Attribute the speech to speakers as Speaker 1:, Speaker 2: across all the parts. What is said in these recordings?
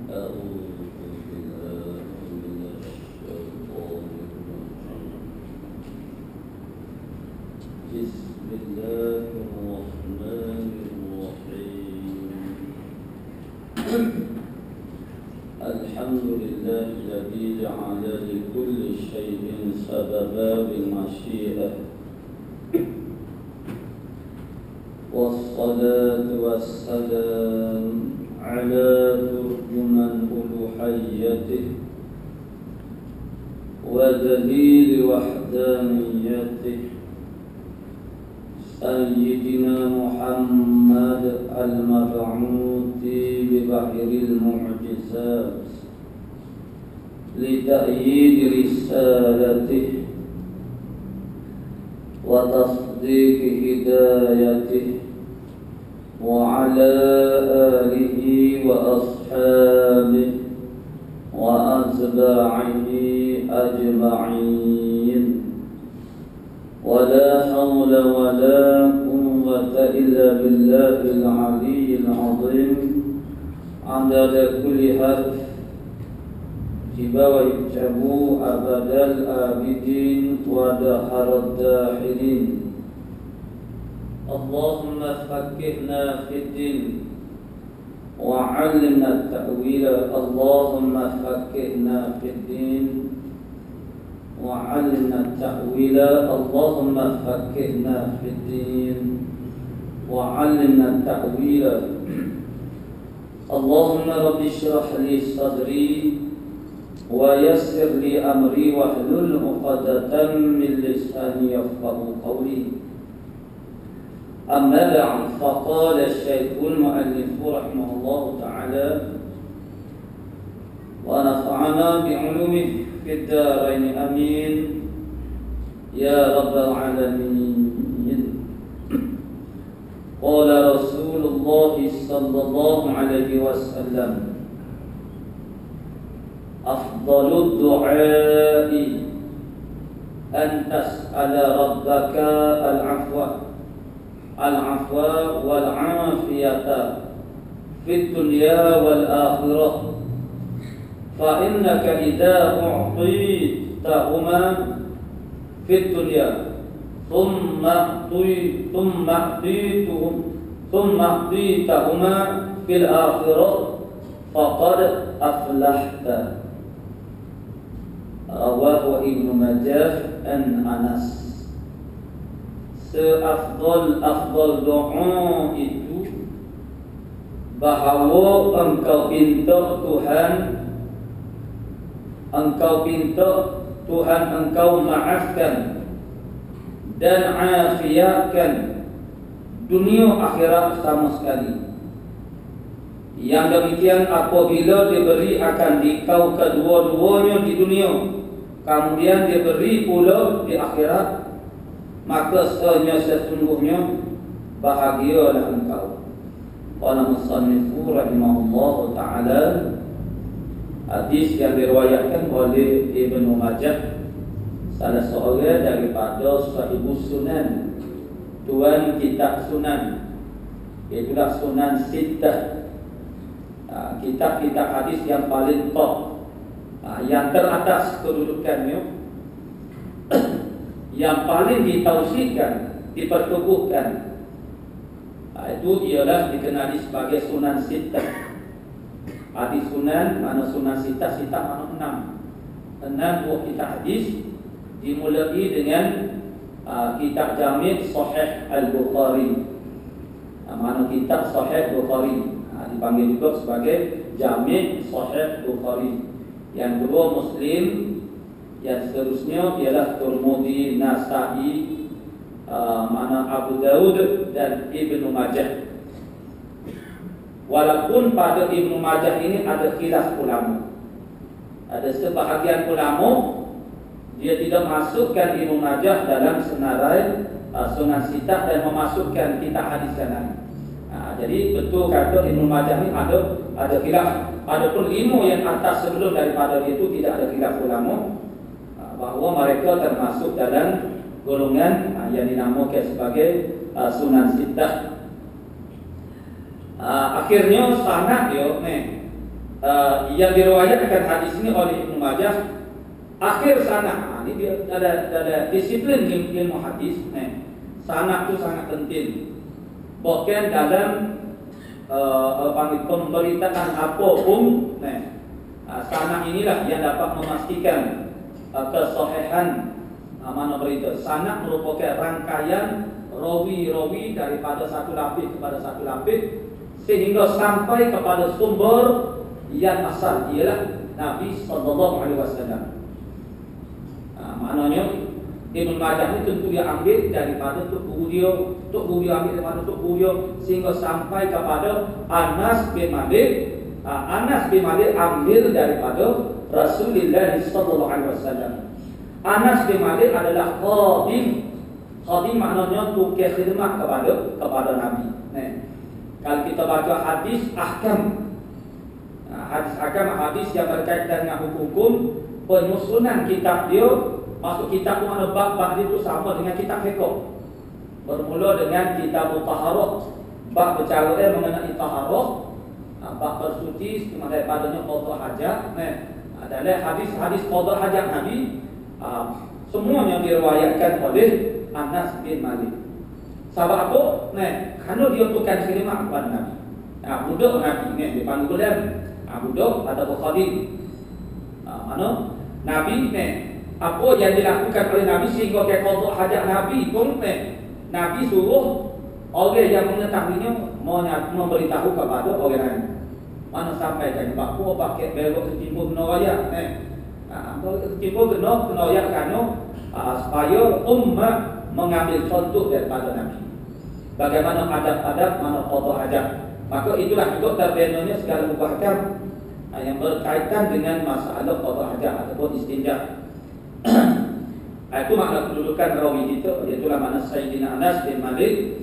Speaker 1: أعوذ بالله من الشيطان الرجيم. بسم الله الرحمن الرحيم. الحمد لله الذي جعل لكل شيء سببا بالمشيئة، والصلاة والسلام على ترجمان ألوهيته ودليل وحدانيته سيدنا محمد المبعوث ببحر المعجزات لتأييد رسالته وتصديق هدايته، وعلى آله وأصحابه وأتباعه أجمعين، ولا حول ولا قوة إلا بالله العلي العظيم عدد كل حرف جبا ويكتبوا أبد الآبدين ودهر الداحلين. اللهم فقهنا في الدين وعلمنا التأويل. اللهم فقهنا في الدين وعلمنا التأويل. اللهم فقهنا في الدين وعلمنا التأويل. اللهم رب اشرح لي صدري ويسر لي أمري واحلل عقدة من لساني يفقهوا قولي. أما بعد، فقال الشيخ المؤلف رحمه الله تعالى ونفعنا بعلومه في الدارين آمين يا رب العالمين. قال رسول الله صلى الله عليه وسلم أفضل الدعاء أن تسأل ربك العفو والعافية في الدنيا والآخرة، فإنك إذا أعطيتهما في الدنيا ثم أعطيتهما في الآخرة فقد أفلحت. Rawahu Ibnu Majah an Anas. Seafdal doa itu bahawa engkau pinta Tuhan engkau maafkan dan afiatkan dunia akhirat sama sekali. Yang demikian apabila diberi akan dikau kedua-duanya di dunia, kemudian diberi pula di akhirat, maka sesungguhnya bahagialah engkau. Qala musannifu rahimahullah ta'ala, hadis yang diriwayatkan oleh Ibnu Majah, salah seorang daripada sahibus sunan, tuan kitab sunan, itulah Sunan Sittah, kitab-kitab hadis yang paling top, yang teratas kedudukannya, yang paling ditausikan, dipertubuhkan, itu ialah dikenali sebagai Sunan Sittah. Hadis sunan, mana Sunan Sittah, Sittah mana 6 buah kitab hadis, dimulai dengan kitab Jami' Sahih Al-Bukhari, mana kitab Sahih Bukhari dipanggil juga sebagai Jami' Sahih Bukhari. Yang kedua Muslim, yang seterusnya ialah Tirmidzi, Nasa'i, mana Abu Daud dan Ibnu Majah. Walaupun pada Ibnu Majah ini ada khilaf ulama, ada sebahagian ulama dia tidak masukkan Ibnu Majah dalam senarai Sunan Sittah dan memasukkan kitab hadis yang lain. Jadi betul kata Ibnu Majah ini ada khilaf. Adapun ilmu yang atas sebelum daripada itu tidak ada khilaf ulama, bahawa mereka termasuk dalam golongan yang dinamakan sebagai Sunan Sittah. Akhirnya sanad dia yang diriwayatkan hadis ini oleh Ibnu Majah. Akhir sanad, ini dia ada disiplin ilmu hadis. Sanad itu sangat penting. Bahkan dalam pemberitaan apapun, sanad inilah yang dapat memastikan kesahihan mana berita. Sanad merupakan rangkaian rawi-rawi daripada satu lapis kepada satu lapis sehingga sampai kepada sumber yang asal, ialah Nabi sallallahu alaihi wasallam. Maknanya Ibnu Majah ini tentu dia ambil daripada tok guru dia ambil daripada tok guru dia sehingga sampai kepada Anas bin Malik. Anas bin Malik ambil daripada Rasulullah sallallahu alaihi wasallam. Anas bin Malik adalah khadim. Khadim maknanya tukang khidmat kepada Nabi. Kalau kita baca hadis ahkam, hadis yang berkaitan dengan hukum penyusunan kitab dia. Masuk kitab mana bab itu sama dengan kitab fiqh. Bermula dengan kitab taharah, bab bercara mengenai taharah, bab bersuci daripadanya qada hajat. Adalah hadis-hadis qada hajat Nabi, semuanya diriwayatkan oleh Anas bin Malik. Sebab apa? Kerana dia tukang khidmat kepada Nabi. Budak Nabi dipanggil budak atau khadim. Mana Nabi apa yang dilakukan oleh Nabi sehingga ke qada hajat Nabi pun Nabi suruh orang yang mengetahuinya memberitahu kepada orang lain. Mana sampaikan bahawa pakai belok ketimbul noyak ketimbul kena kerana supaya umat mengambil contoh daripada Nabi. Bagaimana adab-adab mana qada hajat. Maka itulah juga terbenarnya segala perbuatan yang berkaitan dengan masalah qada hajat ataupun istinja. Itu makna kedudukan rawi itu, itulah makna Sayyidina Anas bin Malik.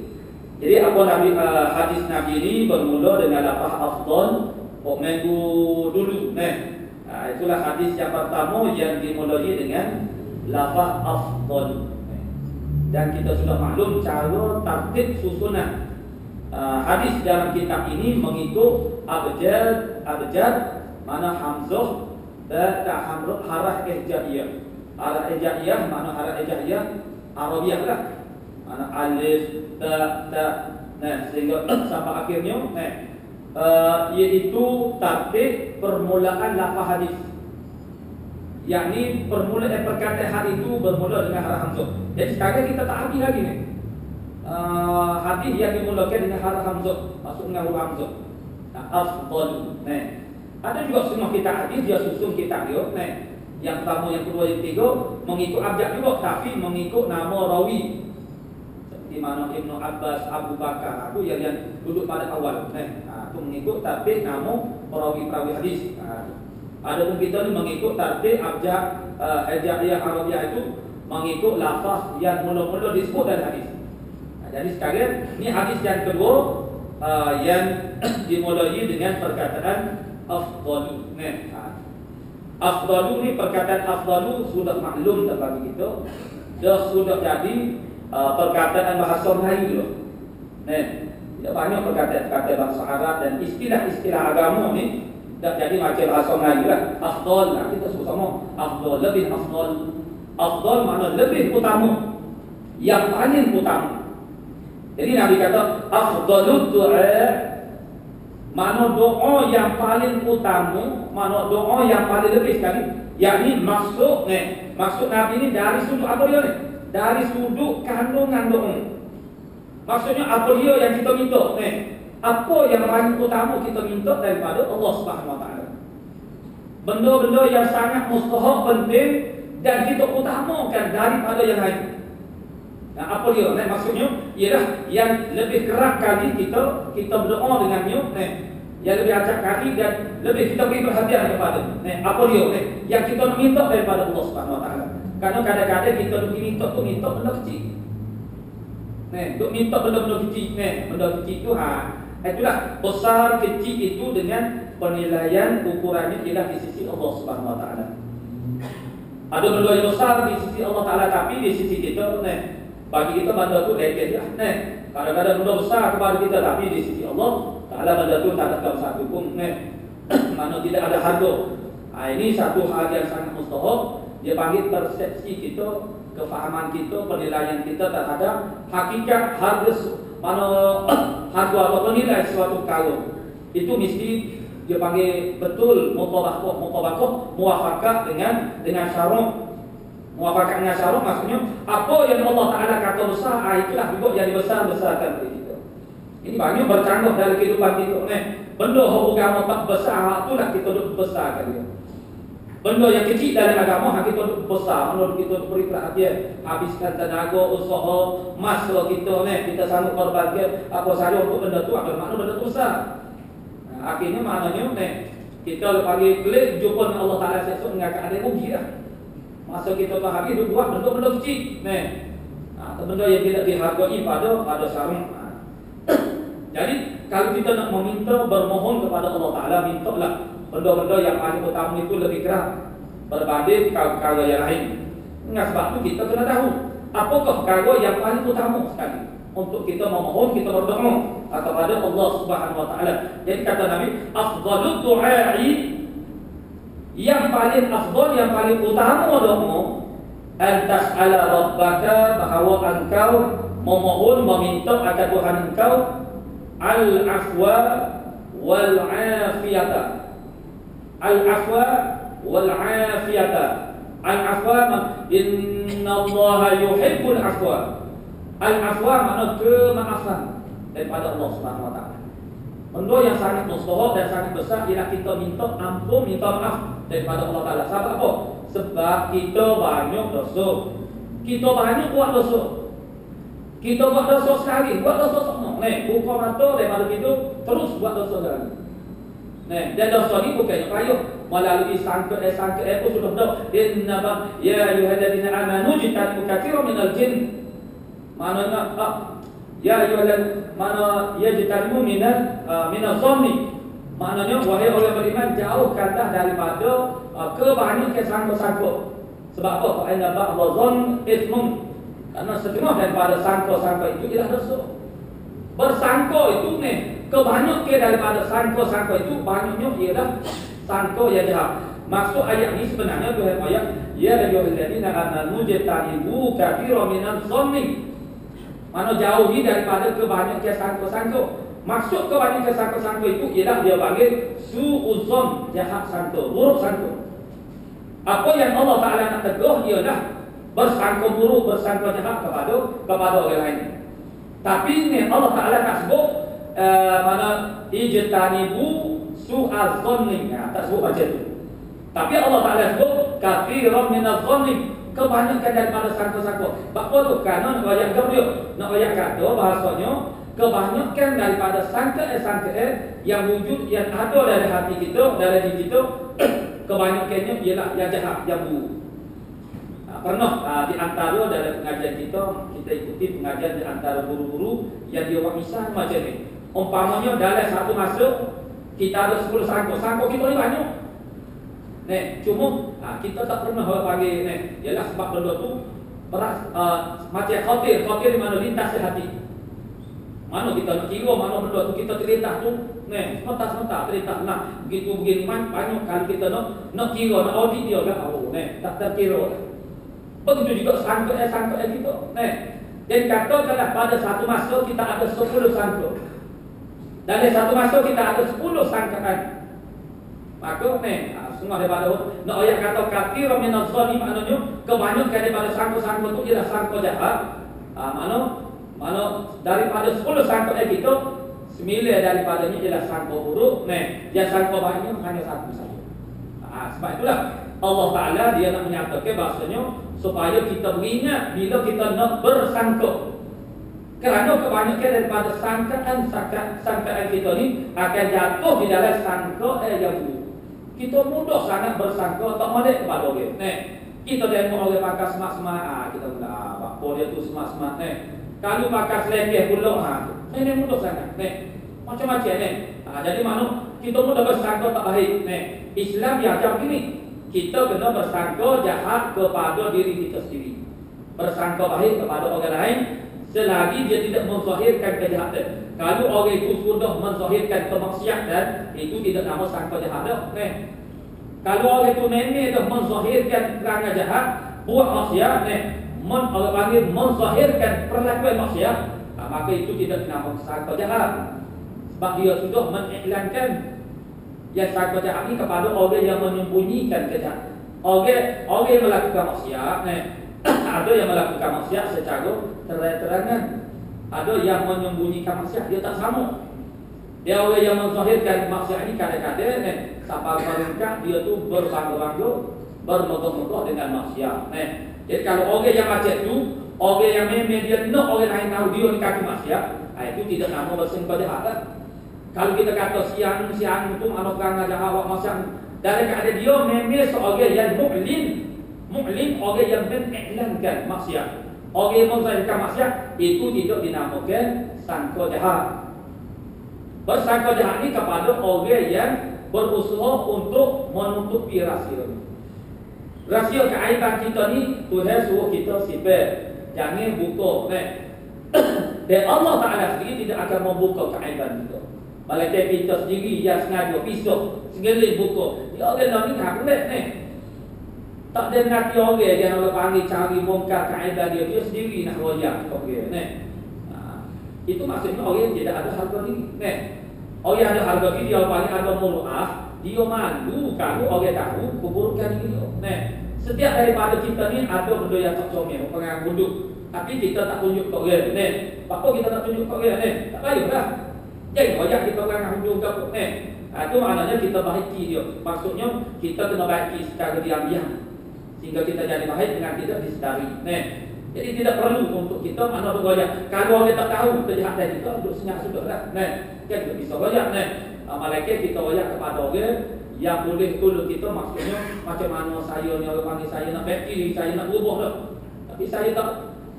Speaker 1: Jadi apa Nabi hadis Nabi ini bermula dengan lafaz afdal minggu dulu. Itulah hadis yang pertama yang dimulai dengan lafaz afdal. Dan kita sudah maklum cara tertib susunan hadis dalam kitab ini mengikut abjad mana hamzah dan harah hijaiyah. Harah hijaiyah mana harah hijaiyah Arabiah lah. Mana alif ta sehingga sampai akhirnya iaitu tertib permulaan lafaz hadis. Yakni permulaan perkataan hadis itu bermula dengan harah hamzah. Jadi sekarang kita tak habis lagi ni. Hadis yang dimulakan dengan harah hamzah, masuk dengan huruf hamzah. Afdal. Ada juga semua kitab hadis dia susun kitab dia. Yang pertama, yang kedua, yang ketiga mengikut abjad juga, tapi mengikut nama rawi. Seperti mana Ibnu Abbas, Abu Bakar, itu yang duduk pada awal. Itu mengikut tartib nama perawi-perawi hadis. Adapun kita ni mengikut tartib abjad hijaiyah Arabiah itu mengikut lafaz yang mula-mula disebut dalam hadis. Jadi sekarang ni hadis yang kedua yang dimulai dengan perkataan afdalu. Afdalu ni perkataan afdalu sudah maklum bagi kita. Dah sudah jadi perkataan bahasa Melayu loh. Tidak banyak perkataan bahasa Arab dan istilah-istilah agama ni dah jadi macam bahasa Melayu lah. Afdal, kita sebut sama afdal, lebih afdal. Afdal makna lebih utama, yang paling utama. Jadi Nabi kata afdalud du'a, makna doa yang paling utama, makna doa yang paling lebih sekali. Yakni maksud Nabi ni dari sudut apa dia ni? Dari sudut kandungan doa. Maksudnya apa dia yang kita minta apa yang paling utama kita minta daripada Allah Subhanahu Wa Taala? Benda-benda yang sangat mustahak, penting dan kita utamakan daripada yang lain. Apa dia? Maksudnya ialah yang lebih kerap kali kita berdoa dengannya, yang lebih acak kali dan lebih kita beri perhatian kepada. Apa dia? Yang kita minta daripada Allah Subhanahu Wa Taala. Karena kadang-kadang kita minta benda kecil. Duk minta benda-benda kecil. Benda kecil itu itulah besar kecil itu dengan penilaian ukurannya ialah di sisi Allah Subhanahu Wa Taala. Ada benda yang besar di sisi Allah Taala, tapi di sisi kita bagi kita benda tu lekeh lah. Kadang-kadang benda besar kepada kita, tapi di sisi Allah Taala benda tu tak ada satu pun. mana tidak ada harga. Ini satu hal yang sangat mustahil. Dia panggil persepsi kita, kefahaman kita, penilaian kita terhadap hakikat harga harga atau penilai suatu perkara. Itu mesti dia panggil betul mutabaqah muwafaqah dengan syarat. Muwafaqah dengan syarat maksudnya apa yang Allah Taala kata besar, itulah juga yang dibesar-besarkan oleh kita. Ini banyak bercanggah dari kehidupan kita ni. Benda agama tak besar, itulah kita duk besarkan dia. Benda yang kecil dari agama kita duk besar, menurut kita beri perhatian, habiskan tenaga, usaha, masa kita ni, kita sanggup korbankan apa saja untuk benda tu, apa makna benda tu besar. Akhirnya maknanya ni, kita panggil klik jumpa dengan Allah Taala sesuatu dengan keadaan rugi dah. Masa kita fahami duk buat benda-benda kecil ni. Benda yang tidak dihargai pada syariat. Jadi kalau kita nak meminta, bermohon kepada Allah Taala, mintalah benda-benda yang paling utama itu lebih keras berbanding perkara yang lain. Dengan sebab itu kita kena tahu apakah perkara yang paling utama sekali untuk kita memohon, kita berdoa kepada Allah Subhanahu Wa Taala. Jadi kata Nabi, afdalud du'ai, yang paling afdal, yang paling utama doa, antas ala rabbaka, bahawa engkau memohon, meminta akan Tuhan engkau al-afwa wal-afiyata. Al-afwa wal-afiyata. Al-afwa, inna Allah yuhibbul afwa. Al-afwa makna kemaafan daripada Allah Subhanahu Wa Taala. Benda yang sangat mustahil dan sangat besar ialah kita minta ampun, minta maaf daripada Allah Taala. Sebab apa? Sebab kita banyak dosa. Kita banyak buat dosa. Kita buat dosa sekali, buat dosa semua. Buka mata daripada kita, terus buat dosa lagi. Dan dosa ni bukannya payah melalui sangka pun sudah tahu. Innama ya ayyuhalladzina amanu jitanibu katsiran minal jin. Maknanya ya ayyuhalladzina mana yajtanibu minaz zanni. Maknanya wahai orang beriman, jauhkanlah daripada kebanyakan sangka-sangka. Sebab apa? Fa inna ba'dha dhann ithmun. Karena setengah daripada sangka-sangka itu ialah dosa. Bersangka itu ni, kebanyakan daripada sangka-sangka itu banyaknya ialah sangka yang jahat. Maksud ayat ini sebenarnya Tuhan ayat ya ayyuhalladzina amanu jitanibu katsiran minaz zanni. Mana jauhi daripada kebanyakan sangka-sangka. Maksud kebanyakan sangka-sangka itu ialah dia panggil su'uzon, jahat sangka, buruk sangka. Apa yang Allah Ta'ala nak tegur ialah bersangka buruk, bersangka jahat kepada orang lain. Tapi ni Allah Ta'ala nak sebut mana ijtanibu su'azonni, tak sebut macam tu. Tapi Allah Ta'ala sebut katsiran minaz zanni, kebanyakan daripada sangka-sangka. Apa tu? Kerana nak ayat kata bahasanya kebanyakan daripada sangka yang wujud, yang ada dalam hati kita, dalam diri kita, kebanyakannya ialah yang jahat, yang buruk. Pernah di antara dalam pengajian kita ikuti pengajian di antara guru-guru yang dia buat misal macam ni. Umpamanya dalam satu masa kita ada 10 sangka kita ni banyak. Cuma kita tak pernah panggil ialah sebab benda tu macam khawatir di mana lintas di hati. Mana kita nak kira, mana benda tu kita terlintas tu, sementara terlintas. Begitu begini banyak kali kita nak kira, nak audit dia kan. Tak terkira. Begitu juga sangka kita. Dan katakanlah pada satu masa kita ada 10 sangka. Dalam satu masa kita ada 10 sangkaan. Maka semua daripada nak ayat kata katsiran minaz zanni, maknanya kebanyakan daripada sangka-sangka itu ialah sangka jahat. Mana daripada 10 sangka kita, 9 daripadanya ialah sangka buruk. Yang sangka banyak hanya satu saja. Sebab itulah Allah Ta'ala dia nak menyatakan bahasanya supaya kita beringat bila kita nak bersangka. Kerana kebanyakan daripada sangkaan kita ni akan jatuh di dalam sangka yang buruk. Kita mudah sangat bersangka tak molek kepada orang. Kita tengok orang pakai semak-semak, kita kata apa dia tu semak-semak. Kalau pakai selekeh pula, ini mudah sangat. Macam-macam jadi mana kita mudah bersangka tak baik. Islam diajar begini. Kita kena bersangka jahat kepada diri kita sendiri. Bersangka baik kepada orang lain. selagi dia tidak menzahirkan kejahatan. Kalau orang itu sudah menzahirkan kemaksiatan, itu tidak nama sangka jahat dah. Kalau orang itu memang dah menzahirkan perangai jahat, buat maksiat, orang panggil menzahirkan perlakuan maksiat, maka itu tidak nama sangka jahat. Sebab dia sudah mengiklankan yang sangka jahat ini kepada orang yang menyembunyikan kejahatan. Orang yang melakukan maksiat, ada yang melakukan maksiat secara terang-terangan, ada yang menyembunyikan maksiat, dia tak sama. Dia orang yang menzahirkan maksiat ini kadang-kadang sampai mereka dia tu berbangga-bangga, bermegah-megah dengan maksiat. Jadi kalau orang yang macam tu, orang yang memang dia nak orang lain tahu dia ni kaki maksiat, itu tidak nama bersembah jahat. Kalau kita kata siang itu anak perangai jahat awak maksiat, dari keadaan dia memang seorang yang mu'lin, orang yang mengiklankan maksiat, orang yang menzahirkan maksiat, itu tidak dinamakan sangka jahat. Bersangka jahat ini kepada orang yang berusaha untuk menutupi rahsia. Rahsia keaiban kita ni Tuhan suruh kita sifat, jangan buka. Dan Allah Ta'ala sendiri tidak akan membuka keaiban kita. Malaikat kita sendiri yang sengaja pisau segala buka. Dia orang ni hak boleh tak ada nak orang yang orang panggil cari bongkar keaiban dia sendiri nak royak orang itu maksudnya orang yang tidak ada harga diri. Orang yang ada harga diri dia panggil ada muruah, dia malu kalau orang tahu keburukan dia. Setiap daripada kita ni ada benda yang tak comel, orang duduk, tapi kita tak tunjuk ke orang. Apa kita tak tunjuk ke orang? Tak payahlah. Jangan royak kita orang hujung ke apa. Itu maknanya kita baiki dia. Maksudnya kita kena baiki secara diam-diam sehingga kita jadi baik dengan tidak disedari. Jadi tidak perlu untuk kita mana bergoyak. Kalau orang tak tahu kejahatan kita, duduk senyap sudahlah. Kita tidak bisa goyak. Malaikat kita goyak kepada orang yang boleh tolong kita. Maksudnya macam mana saya ni orang panggil saya nak baiki, saya nak berubah dah. Tapi saya tak,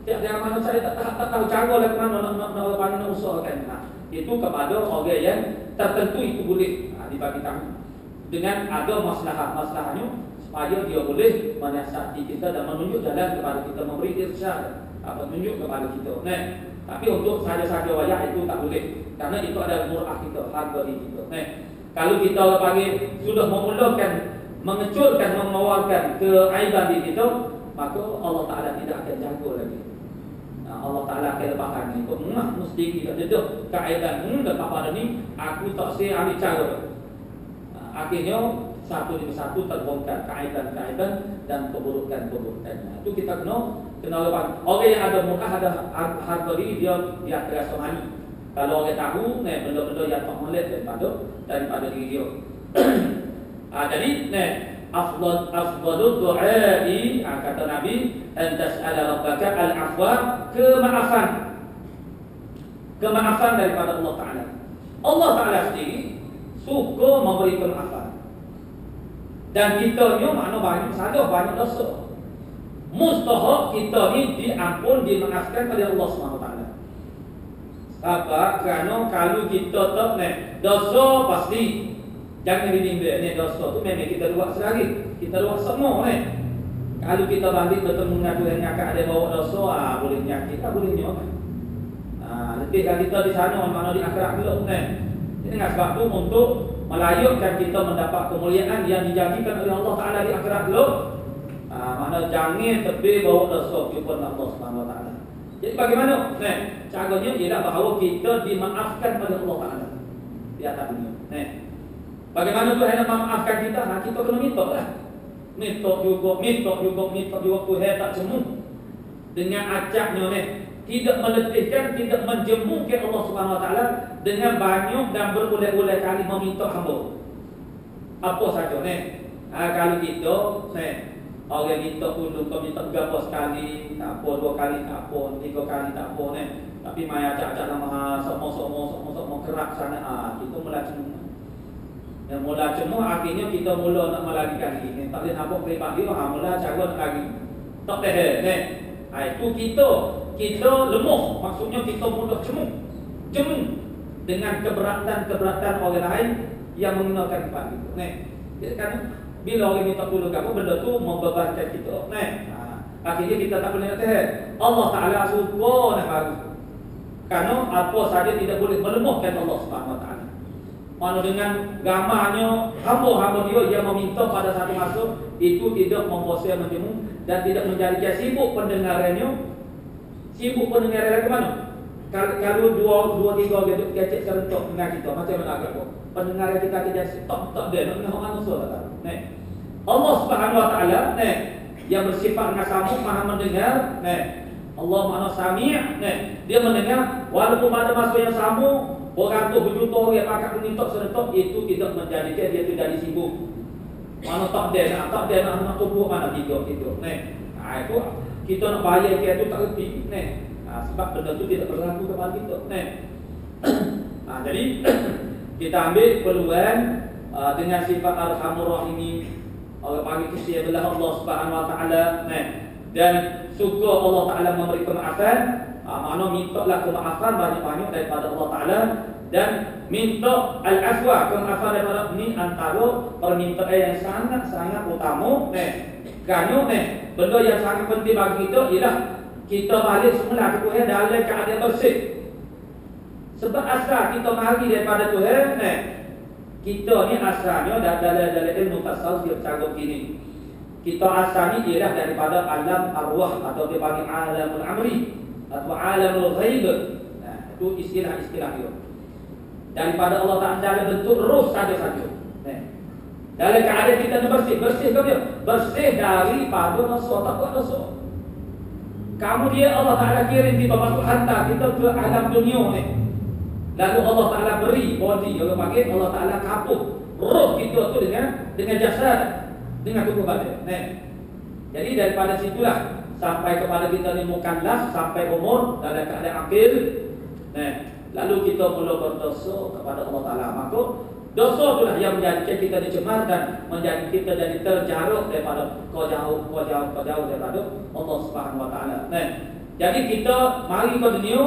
Speaker 1: yang mana saya tak tahu cara lah ke mana nak orang panggil nak usahakan. Itu kepada orang yang tertentu itu boleh dibagi tahu dengan ada masalahnya supaya dia boleh menasihati kita dan menunjuk jalan kepada kita, memberi irsyad, menunjuk kepada kita. Tapi untuk saja-saja wayak itu tak boleh, karena itu adalah murah kita, harga diri kita. Kalau kita panggil sudah memulakan mengecurkan, mengeluarkan keaiban diri kita, maka Allah Ta'ala tidak akan jaga lagi. Allah Ta'ala akan lepaskan ni. Kau mesti kita dedah keaiban lepas pada ni aku tak saya ambil cara. Akhirnya satu demi satu terbongkar keaiban-keaiban dan keburukan-keburukannya. Itu kita kena lepas. Orang yang ada murah, ada harga diri, dia terasa malu. Kalau orang tahu benda-benda yang tak molek daripada diri dia. Jadi afdalud du'ai, kata Nabi, an tas'ala rabbaka al-afwa, kemaafan daripada Allah Ta'ala. Allah Ta'ala sendiri suka memberi kemaafan. Dan kita ni makna banyak saja, banyak dosa. Mustahak kita ni diampun, dimaafkan oleh Allah SWT. Apa? Kerana kalau kita tak dosa pasti jangan dinimbul ni dosa tu memang kita buat selagi. Kita buat semua Kalau kita balik bertemu dengan Tuhan yang akan ada bawa dosa, boleh nyakit, boleh nyok. Letihkan kita di sana, mana di akhirat dulu Jadi dengan sebab tu untuk melayakkan kita mendapat kemuliaan yang dijanjikan oleh Allah Ta'ala di akhirat dulu, mana jangan tepi bawa dosa jumpa Allah Subhanahu Wa Ta'ala. Jadi bagaimana? Caranya ialah bahawa kita dimaafkan oleh Allah Ta'ala di atas dunia. Bagaimana Tuhan nak memaafkan kita? Kita kena minta lah. Minta juga Tuhan tak cemu dengan acaknya tidak meletihkan, tidak menjemukkan Allah Subhanahu Wa Taala dengan banyak dan berulang-ulang kali meminta hamba. Apa saja kalau kita orang minta dulu, kau minta berapa sekali, tak apa, 2 kali tak apa, 3 kali tak apa tapi mai acak-acak nama semua kerak sana, kita mula cemu. Yang mula cemu akhirnya kita mula nak melagikan lagi. Tak boleh nampak peribadi mula cara nak lagi. Tak boleh itu kita lemah, maksudnya kita mudah cemu dengan keberatan orang lain yang menggunakan tempat itu. Jadi kan bila orang minta tolong apa benda tu membebankan kita. Akhirnya kita tak boleh nak tahan. Allah Ta'ala suka nak baru. Kerana apa saja tidak boleh melemahkan Allah Subhanahu Wa Taala. Mana dengan gamanya hamba-hamba dia yang meminta pada satu masa itu tidak membosankan menjemu dan tidak menjadikan sibuk pendengarannya. Sibuk pendengarannya ke mana? Kalau dua tiga gitu kecek serentak dengan kita macam mana agak kok. Pendengaran kita tidak stop dia nak dengar manusia tak. Nah. Allah Subhanahu Wa Taala yang bersifat dengan sami Maha mendengar. Allah Maha Sami'. Dia mendengar walaupun pada masa yang sama orang tu berjuta orang pakat meminta serentak itu tidak menjadikan dia tu jadi sibuk. Mana tak dia nak tubuh mana tiga itu. Itu kita nak bayar dia tu tak reti. Sebab benda tu tidak berlaku kepada kita. Jadi kita ambil peluang dengan sifat Arhamur Rahimin. Allah bagi kasih adalah Allah Subhanahu Wa Taala. Dan suka Allah Taala memberi kemaafan. Mana mintalah kemaafan banyak-banyak daripada Allah Taala dan minta al-afwa, kemaafan daripada ini antara permintaan yang sangat-sangat utama. Kerana benda yang sangat penting bagi kita ialah kita balik semula ke Tuhan dalam keadaan bersih. Sebab asal kita mari daripada Tuhan, kita ni asalnya dalam ilmu tasawuf dia bercakap gini. Kita asalnya ialah daripada alam arwah atau dipanggil alamul amri atau alamul ghaib. Itu istilah-istilah dia. Daripada Allah Taala bentuk roh saja-saja. Dalam keadaan kita ni bersih ke dia? Bersih daripada dosa, tak buat dosa. Kemudian Allah Taala kirim kita masuk hantar kita ke alam dunia ni. Lalu Allah Taala beri body, orang panggil Allah Taala kapur roh kita tu dengan jasad, dengan tubuh badan. Jadi daripada situlah sampai kepada kita ni mukallaf sampai umur dalam keadaan akil. Lalu kita mula berdosa kepada Allah Taala. Maka dosa itulah yang menjadikan kita dicemar dan menjadikan kita jadi terjaruk daripada kau jauh daripada Allah Subhanahu Wa Taala. Jadi kita mari ke dunia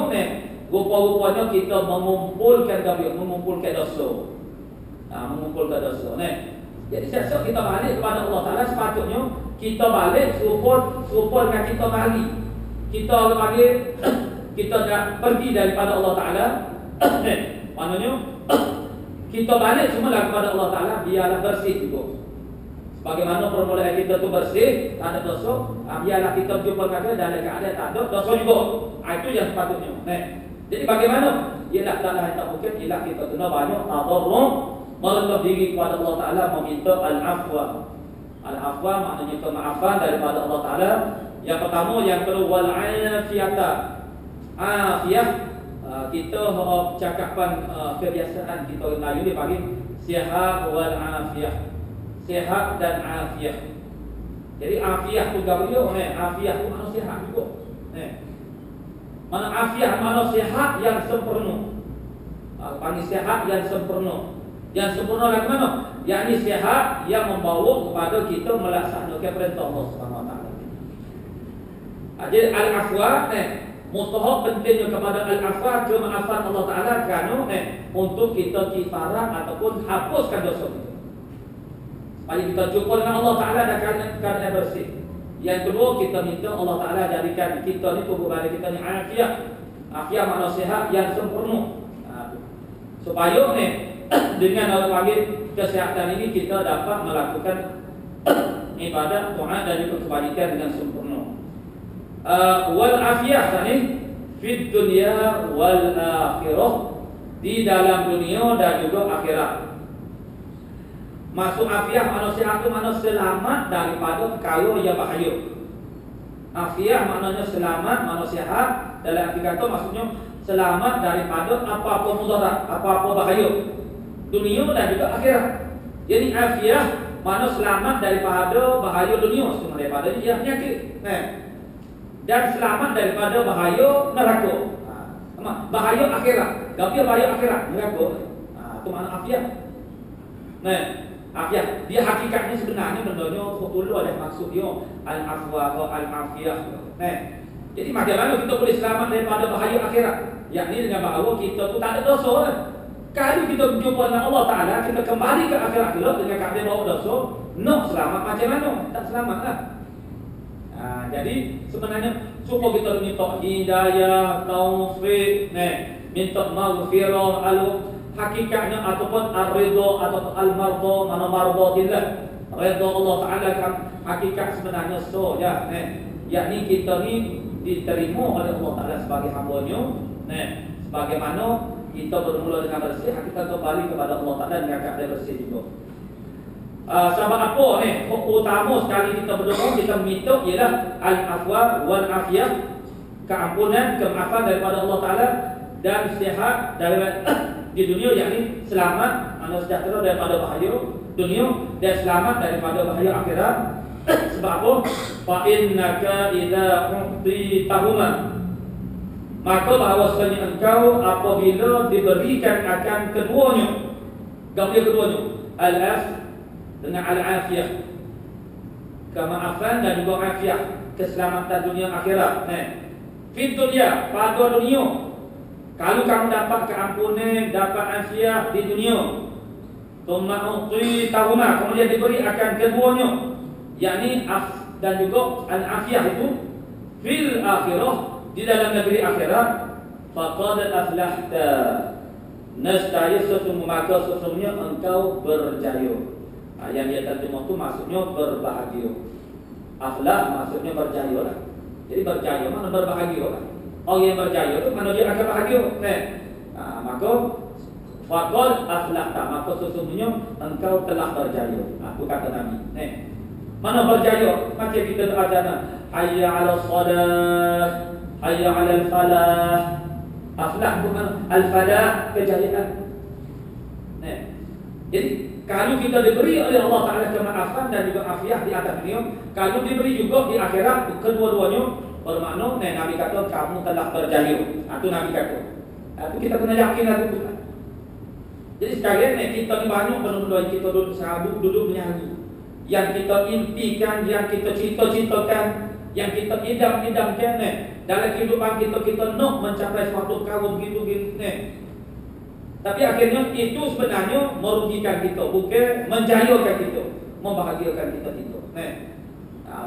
Speaker 1: rupa-rupanya kita mengumpulkan dosa. Mengumpulkan dosa. Jadi sesok kita balik kepada Allah Taala, sepatutnya kita balik serupa dengan kita mari. Kita panggil kita dah pergi daripada Allah Taala. Maknanya kita balik semula kepada Allah Taala, biarlah bersih juga. Bagaimana permulaan kita tu bersih, tak ada dosa, biarlah kita jumpa dengan dalam keadaan tak ada dosa juga. Itu yang sepatutnya. Jadi bagaimana? Ialah tak lain tak mungkin, ialah kita kena banyak tadarruf, merendah diri kepada Allah Taala, meminta al-afwa. Al-afwa maknanya kemaafan daripada Allah Taala. Yang pertama, yang kedua wal afiyata. Afiyah kita cakapan kebiasaan kita Melayu ni panggil sihat wal afiyah. Sihat dan afiyah. Jadi afiyah tu gabriyo, afiyah tu mana sihat juga. Mana afiyah, mana sihat yang sempurna. Panggil sihat yang sempurna. Yang sempurna lagi mana? Yakni sihat yang membawa kepada kita melaksanakan perintah Allah Subhanahu Wa Taala. Jadi al-afwa mustahab pentingnya kepada al-afwa, kemaafan Allah Taala kerana untuk kita kifarah ataupun hapuskan dosa kita. Supaya kita jumpa dengan Allah Taala dan keadaan bersih. Yang kedua, kita minta Allah Taala jadikan kita ni tubuh badan kita ni afiah. Afiah makna sihat yang sempurna. Supaya dengan orang panggil kesihatan ini kita dapat melakukan ibadah, taat dan juga kebajikan dengan sempurna. Wal afiyah tadi fid dunya wal akhirah, di dalam dunia dan juga akhirat. Masuk afiyah manusia itu makna selamat daripada perkara yang bahaya. Afiyah maknanya selamat, manusia dalam arti kata maksudnya selamat daripada apa-apa mudarat, apa-apa bahaya dunia dan juga akhirat. Jadi afiyah makna selamat daripada bahaya dunia, semua daripada penyakit. Dan selamat daripada bahaya neraka. Bahaya akhirat. Gapia bahaya akhirat, neraka. Itu makna afiyah. Afiyah, dia hakikatnya sebenarnya bendanya betul ada maksud dia al-afwa atau al-afiyah. Jadi bagaimana kita boleh selamat daripada bahaya akhirat? Yakni dengan bahawa kita tu tak ada dosa. Kalau kita berjumpa dengan Allah Taala, kita kembali ke akhirat kelak dengan keadaan bawa dosa, nak selamat macam mana? Tak selamatlah. Jadi sebenarnya supaya kita minta hidayah, taufik, minta maghfirah, hakikatnya ataupun ar-ridha ataupun al-mardha, mana mardhatillah. Ridha Allah Taala kan hakikat sebenarnya yakni kita ni diterima oleh Allah Taala sebagai hamba-Nya. Sebagaimana kita bermula dengan bersih, kita kembali kepada Allah Taala dengan keadaan bersih juga. Sebab apa utama sekali kita berdoa, kita minta ialah al-afwa wal afiyah, keampunan, kemaafan daripada Allah Taala dan sihat daripada di dunia, yakni selamat, sejahtera daripada bahaya dunia dan selamat daripada bahaya akhirat. Sebab apa? Fa innaka idza u'titahuma, maka bahawasanya engkau apabila diberikan akan keduanya, keduanya, al-af dengan al-afiyah, kemaafan dan juga afiyah, keselamatan dunia akhirat. Fi dunia, pada dunia, kalau kamu dapat keampunan, dapat afiyah di dunia, tumma'utitahuma, kemudian diberi akan keduanya, yakni af dan juga al-afiyah itu fil akhirah, di dalam negeri akhirat, faqad aflahta, nescaya sesungguhnya engkau berjaya. Yang dia terjemah itu maksudnya berbahagia. Aflah maksudnya berjaya lah. Jadi berjaya mana berbahagia lah. Orang yang berjaya itu mana dia akan bahagia. Maka faqad aflahta, maka sesungguhnya engkau telah berjaya. Aku kata Nabi. Mana berjaya? Macam kita azan, hayya 'alas shalah, hayya 'alal falah. Aflah bukan al-falah, kejayaan. Jadi kalau kita diberi oleh Allah Taala kemaafan dan juga afiah di atas dunia, kalau diberi juga di akhirat, kedua-duanya bermakna Nabi kata kamu telah berjaya. Itu Nabi kata. Itu kita kena yakin itu. Jadi sekalian kita ni banyak benda-benda kita duduk sahabat, duduk menyanyi, yang kita impikan, yang kita cita-citakan, yang kita idam-idamkan dalam kehidupan kita nak mencapai suatu kaum begitu. Tapi akhirnya itu sebenarnya merugikan kita, bukan menjayakan kita, membahagiakan kita.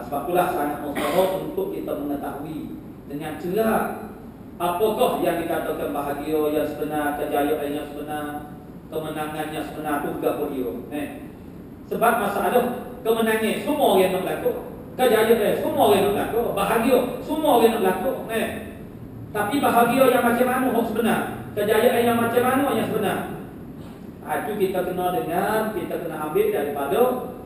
Speaker 1: Sebab itulah sangat mustahabat untuk kita mengetahui dengan jelas apakah yang dikatakan bahagia yang sebenar, kejayaan yang sebenar, kemenangan yang sebenar itu juga dia. Sebab masalah kemenangan semua orang nak berlaku, kejayaan semua orang nak berlaku, bahagia semua orang nak berlaku. Tapi bahagia yang macam mana yang sebenar, kejayaan yang macam mana yang sebenar, itu kita kena dengar, kita kena ambil daripada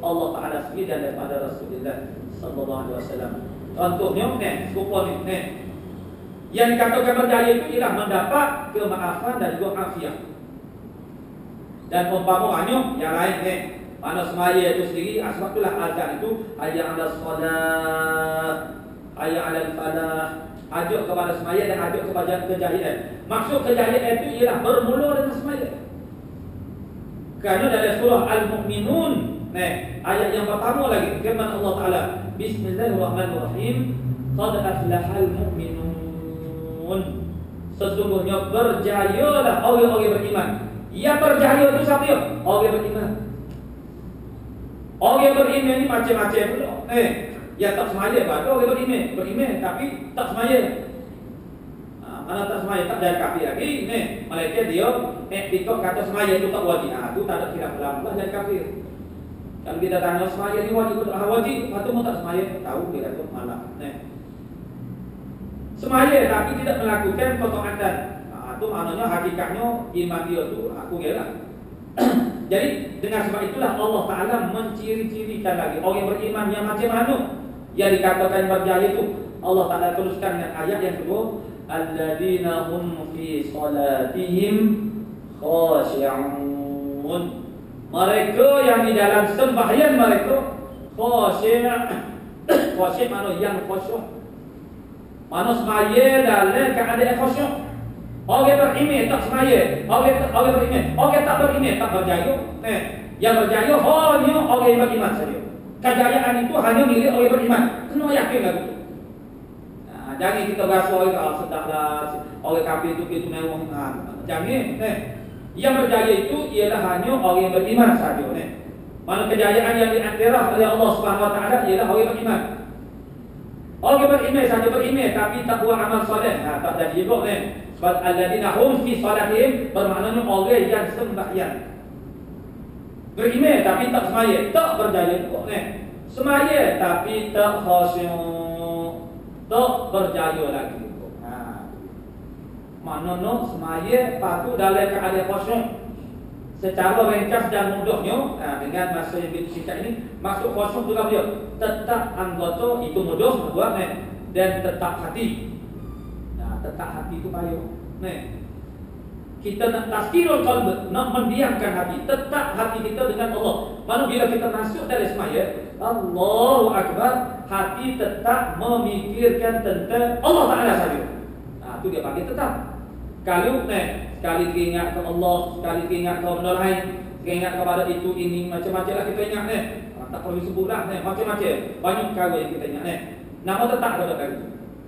Speaker 1: Allah Taala sendiri dan daripada Rasulullah sallallahu alaihi wasallam. Contohnya serupa ni, yang dikatakan berjaya itu ialah mendapat kemaafan dan juga afiah. Dan umpamanya yang lain mana semaya itu sendiri, sebab itulah azan itu hayya 'alas shalah, hayya 'alal falah, ajak kepada semaya dan ajak kepada kejayaan. Maksud kejayaan itu ialah bermula dengan semaya. Kerana dalam surah Al-Mu'minun, ayat yang pertama lagi, firman Allah Taala, Bismillahirrahmanirrahim, qad aflahal mu'minun, sesungguhnya berjayalah orang-orang beriman. Yang berjaya itu siapa dia? Orang beriman. Orang beriman ni macam-macam pula. Yang tak semaya, ada orang beriman tapi tak semaya. Mana tak semaya, tak jadi kafir lagi. Mereka dia tiktok kata semaya itu tak wajib. Itu tak ada khilaf ulama lah jadi kafir. Kalau kita tanya semaya ni wajib atau wajib, atau mau tak semaya, tahu dia kata malah. Semaya tapi tidak melakukan ketaatan. Itu maknanya hakikatnya iman dia tu aku kira. Jadi dengan sebab itulah Allah Taala menciri-cirikan lagi orang beriman yang macam mana yang dikatakan berjaya itu. Allah Taala teruskan dengan ayat yang kedua, alladzina hum fi salatihim khashi'un, mereka yang di dalam sembahyang mereka khasyi'. Khasyi' makna yang khusyuk, mana sembahyang dalam keadaan khusyuk. Orang beriman tak semaya, orang beriman, orang tak beriman tak berjaya. Yang berjaya hanya orang yang beriman saja. Kejayaan itu hanya milik orang beriman. Kena yakin lagu itu. Jangan kita rasa orang sedahlah, orang kafir itu mewah. Jangan. Yang berjaya itu ialah hanya orang yang beriman saja. Mana kejayaan yang diakhirah oleh Allah Subhanahu Wa Taala ialah orang beriman. Orang berimej saja berimej tapi tak buat amal soleh, tak jadi juga ni. Sebab alladzina hum fi salatihim bermaknanya orang yang sembahyang. Berimej tapi tak semaya, tak berjaya juga ni. Semaya tapi tak khusyuk, tak berjaya lagi. Maknanya semaya patut dalam keadaan khusyuk. Secara ringkas dan mudahnya, dengan masa yang begitu singkat ini, maksud khusyuk juga dia tetap anggota itu mudah membuat dan tetap hati. Tetap hati itu payah. Kita nak tazkirul qalb, nak mendiamkan hati, tetap hati kita dengan Allah. Mana bila kita masuk dari semaya, Allahu Akbar, hati tetap memikirkan tentang Allah Taala saja. Itu dia panggil tetap. Kalau sekali ingat ke Allah, sekali ingat ke benda lain, ingat kepada itu ini macam-macam lah kita ingat tak perlu sebutlah macam-macam. Banyak perkara yang kita ingat nama tetap pada kali itu.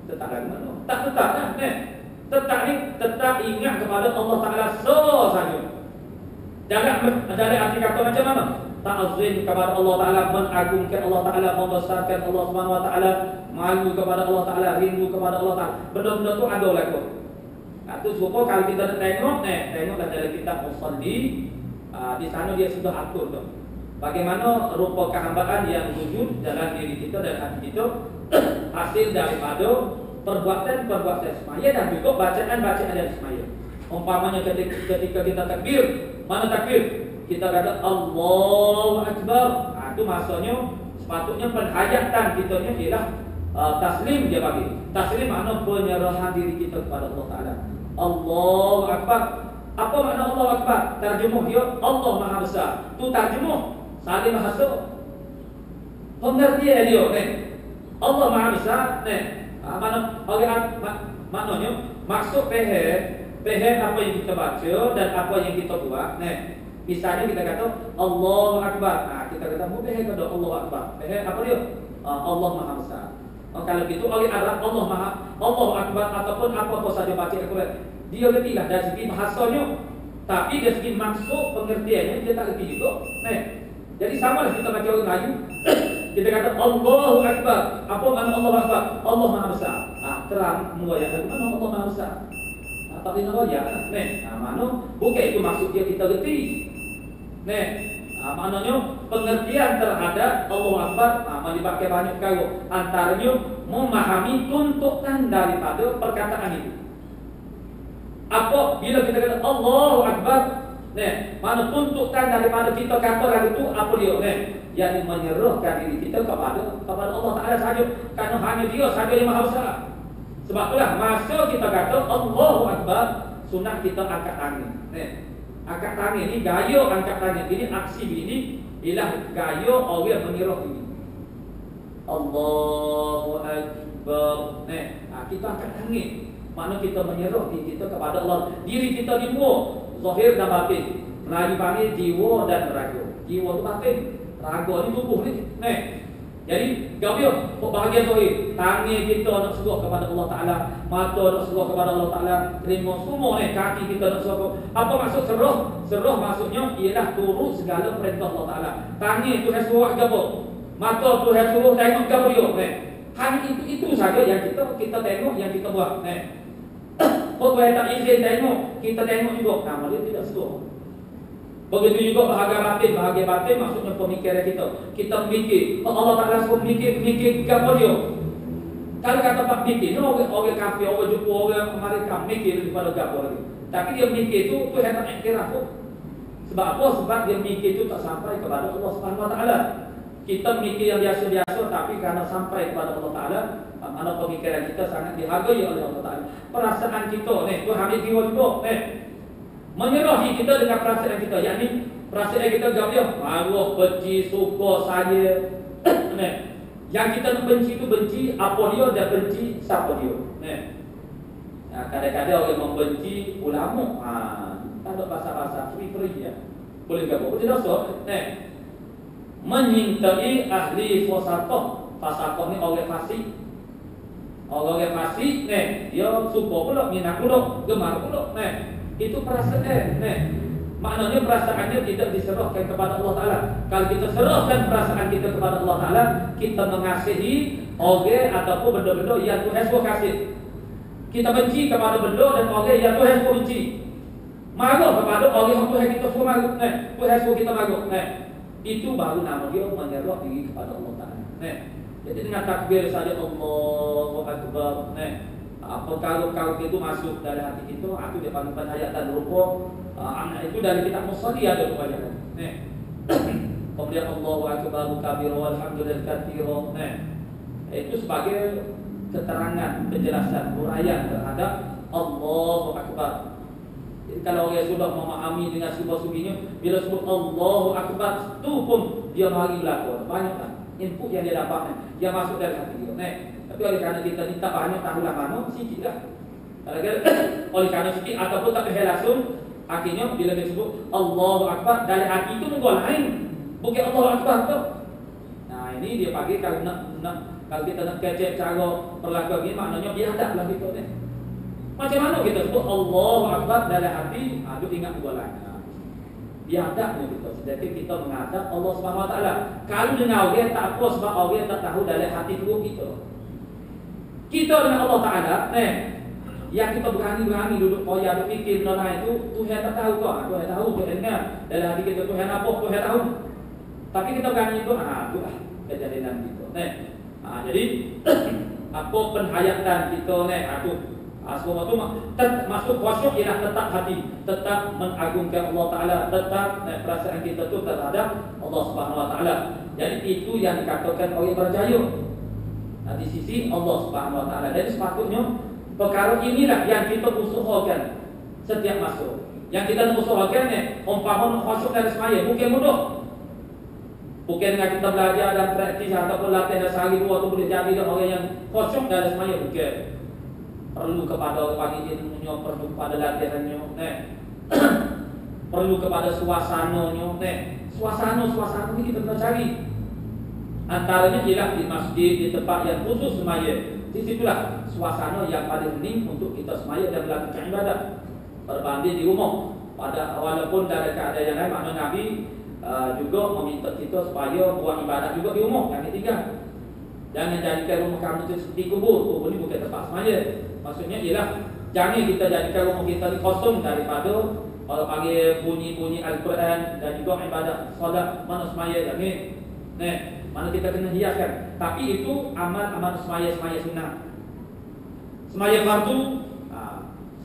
Speaker 1: Tetap lagi mana? Tak tetap lah Tetap ni tetap ingat kepada Allah Taala sahaja. Dari arti kata macam mana? Ta'zim kepada Allah Taala, mengagungkan Allah Taala, membesarkan Allah Subhanahu Wa Taala, malu kepada Allah Taala, rindu kepada Allah Taala. Benda-benda tu ada lah tu. Itu serupa kalau kita tengok dalam kitab Musalli, di sana dia sudah atur tu. Bagaimana rupa kehambaan yang wujud dalam diri kita dan hati kita hasil daripada perbuatan semaya dan juga bacaan dari semaya. Umpamanya ketika kita takbir, mana takbir? Kita kata Allahu Akbar. Itu maksudnya sepatutnya penghayatan kita ni ialah taslim dia bagi. Taslim makna penyerahan diri kita kepada Allah Taala. Allahu Akbar. Apa makna Allahu Akbar? Terjemuh dia Allah Maha Besar. Tu terjemuh saling masuk pengertian dia Allah Maha Besar maknanya maksud pehe apa yang kita baca dan apa yang kita buat. Misalnya kita kata Allahu Akbar. Kita kata mu pehe kepada Allahu Akbar. Pehe apa dia? Allah Maha Besar. Kalau gitu oleh Arab Allahu Akbar ataupun apa saja baca Al-Quran, dia retilah dari segi bahasanya, tapi dari segi maksud pengertiannya dia tak reti juga. Jadi sama lah kita baca orang Melayu. Kita kata Allahu Akbar. Apa makna Allahu Akbar? Allah Maha Besar. Terang muayat mana Allah Maha Besar. Tak boleh muayat. Mana bukan itu maksud dia kita reti. Maknanya pengertian terhadap Allahu Akbar melibatkan banyak perkara. Antaranya memahami tuntutan daripada perkataan itu. Apa bila kita kata Allahu Akbar, mana tuntutan daripada kita kata lagu itu apa dia? Yang menyerahkan diri kita kepada Allah Taala sahaja, kerana hanya dia sahaja yang Maha Besar. Sebab itulah masa kita kata Allahu Akbar, sunat kita angkat tangan. Angkat tangan ni gaya angkat tangan ini, aksi ini ialah gaya orang menyerah diri. Allahu Akbar. Kita angkat tangan. Mana kita menyerah diri kita kepada Allah. Diri kita dua, zahir dan batin. Melayu panggil jiwa dan raga. Jiwa tu batin, raga ni tubuh ni. Jadi gawio bahagian zahir, tangan kita nak serah kepada Allah Taala, mata nak serah kepada Allah Taala, telinga semua kaki kita nak serah. Apa maksud serah? Serah maksudnya ialah turut segala perintah Allah Taala. Tangan tu suruh gapo? Mata tu suruh tengok gapo dia. Hanya itu saja yang kita tengok, yang kita buat. Orang yang tak izin tengok, kita tengok juga. Nama dia tidak suruh. Begitu juga bahagia batin maksudnya pemikiran kita. Kita mikir, Allah Taala suruh mikir gapo dia. Kalau kata pak mikir, orang kafir, orang Jepun, orang Amerika mikir daripada gapo lagi. Tapi dia mikir tu hendak iktiraf. Sebab apa? Sebab dia mikir tu tak sampai kepada Allah Subhanahu Wa Taala. Kita mikir yang biasa-biasa, tapi karena sampai kepada Allah Taala, mana pemikiran kita sangat dihargai oleh Allah Taala. Perasaan kita tu habis jiwa juga menyerahi kita dengan perasaan kita, yakni perasaan kita gabia, malu, benci, suka, saya. Yang kita nak benci itu benci apa dia dan benci siapa dia. Kadang-kadang orang membenci ulama, tak ada bahasa-bahasa free ya. Boleh gapo? Boleh dosa. Menyintai ahli fasaqah. Fasaqah ni orang fasik. Orang yang fasik, dia suka pula, minat pula, gemar pula. Itu perasaan. Maknanya perasaannya tidak diserahkan kepada Allah Ta'ala. Kalau kita serahkan perasaan kita kepada Allah Ta'ala, kita mengasihi orang ataupun benda-benda yang Tuhan suruh kasih. Kita benci kepada benda dan orang yang Tuhan suruh benci. Marah kepada orang yang Tuhan kita suruh marah, Tuhan suruh kita marah. Itu baru nama dia menyerah diri kepada Allah Taala. Jadi dengan takbir saja Allahu Akbar. Kalau itu masuk dalam hati kita, itu dia panggil ayat dan ruku. Itu dari kitab Musalli ada kebanyakan. Kemudian Allahu Akbar kabira walhamdulillah katsira. Itu sebagai keterangan, penjelasan, uraian terhadap Allahu Akbar. Jadi kalau orang sudah memahami dengan sebuah-sebuahnya, bila sebut Allahu Akbar, itu pun dia mari berlaku. Banyaklah input yang dia dapat, yang masuk dalam hati dia. Tapi oleh kerana kita minta banyak tahulah mana, sikitlah. Oleh kerana sikit ataupun tak boleh langsung, akhirnya bila dia sebut Allahu Akbar, dari hati itu menggol lain, bukan Allahu Akbar tu. Nah ini dia bagi kalau kalau kita nak kecek cara perlakuan ini, maknanya biadablah kita ni. Macam mana kita sebut Allahu Akbar dalam hati, itu ingat menggol lain. Biadabnya kita, sedangkan kita menghadap Allah Subhanahu Wa Taala. Kalau dengar orang tak apa sebab orang tak tahu dalam hati dulu kita. Kita dengan Allah Taala, yang kita berani duduk koyak berfikir benda lain itu, Tuhan tak tahu kok. Tuhan tahu, Tuhan dengar. Dalam hati kita Tuhan apa, Tuhan tahu. Tapi kita berani itu, itulah kejadian kita. Jadi apa penghayatan kita itu semua itu masuk khusyuk ialah tetap hati, tetap mengagungkan Allah Taala, tetap perasaan kita itu terhadap Allah Subhanahu Wa Taala. Jadi itu yang dikatakan orang berjaya di sisi Allah Subhanahu Wa Taala. Jadi sepatutnya perkara inilah yang kita usahakan setiap masuk. Yang kita usahakan umpama khusyuk dari semaya bukan mudah. Bukan dengan kita belajar dan praktis ataupun latihan sehari dua tu boleh jadi orang yang khusyuk dari semaya, bukan. Perlu kepada orang ilmunya, perlu kepada latihannya, perlu kepada suasananya, suasana ini kita kena cari. Antaranya ialah di masjid, di tempat yang khusus semaya. Di situlah suasana yang paling hening untuk kita semaya dan melakukan ibadah. Berbanding di rumah. Walaupun dari keadaan yang lain, makna Nabi juga meminta kita supaya buat ibadah juga di rumah, yang ketiga. Jangan jadikan rumah kamu itu seperti kubur. Kubur ini bukan tempat semaya. Maksudnya ialah jangan kita jadikan rumah kita kosong daripada kalau panggil bunyi-bunyi Al-Quran dan juga ibadah solat mana semaya jangan. Mana kita kena hiaskan. Tapi itu amal-amal semaya sunnah. Semaya fardu,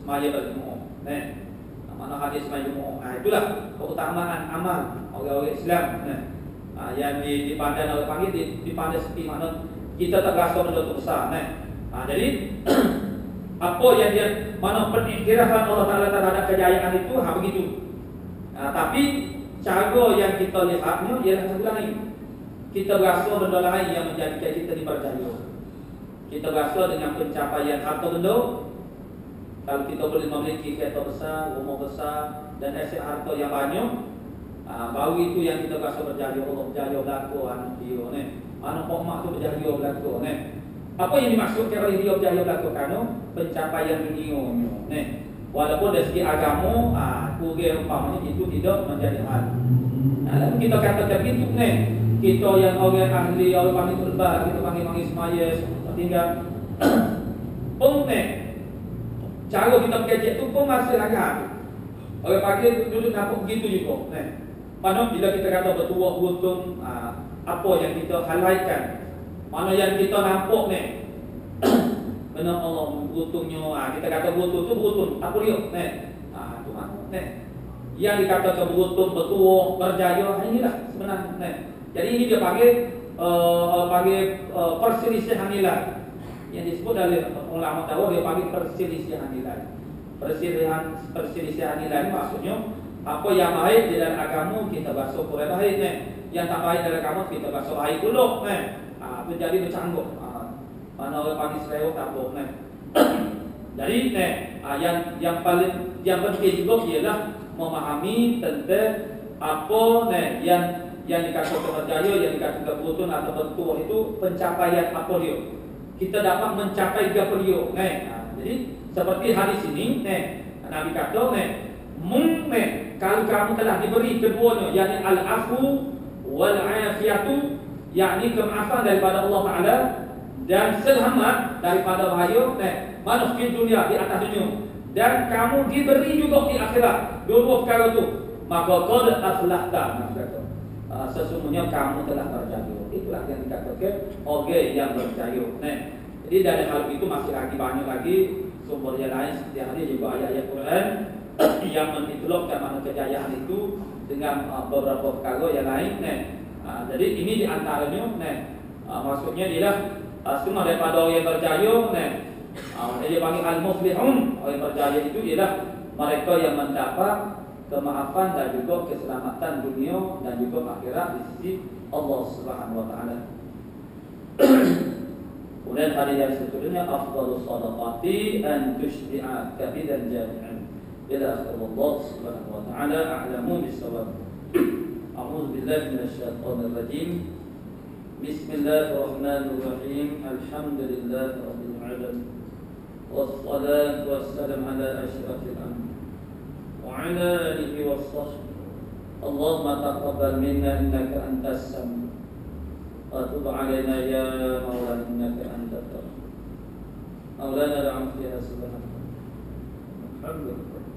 Speaker 1: semaya berjemaah. Mana hadis semaya jemaah. Itulah keutamaan amal orang-orang Islam. Yang dipandang oleh panggil dipandang seperti mana kita tak rasa benda itu besar. Jadi apa yang dia mana pengiktirafan Allah Taala terhadap kejayaan itu begitu. Tapi cara yang kita lihatnya ialah satu lain. Kita berasa benda lain yang menjadikan kita dipercaya. Kita berasa dengan pencapaian harta benda. Kalau kita boleh memiliki kereta besar, rumah besar dan aset harta yang banyak, baru itu yang kita berasa berjaya. Allah berjaya berlaku anak dia ni. Mana mak tu berjaya berlaku ni. Apa yang dimaksudkan oleh dia berjaya berlaku kerana pencapaian dunia ni. Walaupun dari segi agama, kurang umpamanya itu tidak menjadi hal. Lalu kita katakan begitu ni. Kita yang orang ahli, orang panggil terlebat, kita panggil semaya, tinggal pun cara kita berkecek tu pun masih agak. Orang panggil duduk nampak begitu juga. Mana bila kita kata bertuah beruntung, apa yang kita halaikan, mana yang kita nampak benar Allah beruntungnya. Kita kata beruntung tu beruntung, apa dia? Tu mana? Yang dikatakan beruntung, bertuah, berjaya, inilah sebenarnya. Jadi ini dia panggil perselisihan nilai. Yang disebut oleh ulama tahu dia panggil perselisihan nilai. Perselisihan nilai ini maksudnya apa yang baik di dalam agama kita basuh kurang baik yang tak baik dalam agama kita basuh baik dulu itu jadi bercangguk. Mana orang panggil selewat tak apa Jadi yang penting juga ialah memahami tentang apa yang dikatakan berjaya, yang dikatakan beruntung atau bertuah itu pencapaian apa dia. Kita dapat mencapai apa dia. Jadi seperti hadis ini, Nabi kata, kalau kamu telah diberi keduanya, yakni al-afu wal-afiyatu, yakni kemaafan daripada Allah Taala, dan selamat daripada bahaya manusia di dunia, di atas dunia, dan kamu diberi juga di akhirat dua perkara itu, maka qad aflahta, sesungguhnya kamu telah berjaya. Itulah yang dikatakan orang yang berjaya. Jadi dari hal itu masih lagi banyak lagi sumber yang lain, seperti hari juga ayat-ayat Quran yang menitulokkan mana kejayaan itu dengan beberapa perkara yang lain. Jadi ini diantaranya, maksudnya ialah semua daripada orang yang berjaya. Dia panggil al-muflihun. Orang yang berjaya itu ialah mereka yang mendapat kemaafan dan juga keselamatan dunia dan juga akhirat di sisi Allah Subhanahu wa taala. Kemudian hadis yang seterusnya, afdhalus shadaqati an tushbi'a kabidan jami'an. Ila Allah Subhanahu wa taala a'lamu bis-shawab. A'udzu billahi minasy syaithanir rajim. Bismillahirrahmanirrahim. Alhamdulillahi rabbil alamin. Wassalatu wassalamu ala asyrafil anbiya wa ala alihi washabbihi. Allahumma taqabbal minna innaka antas sami' wa tub 'alaina ya maulana innaka antat tawwab. Maulana al-'afiyah subhanallah. Alhamdulillah.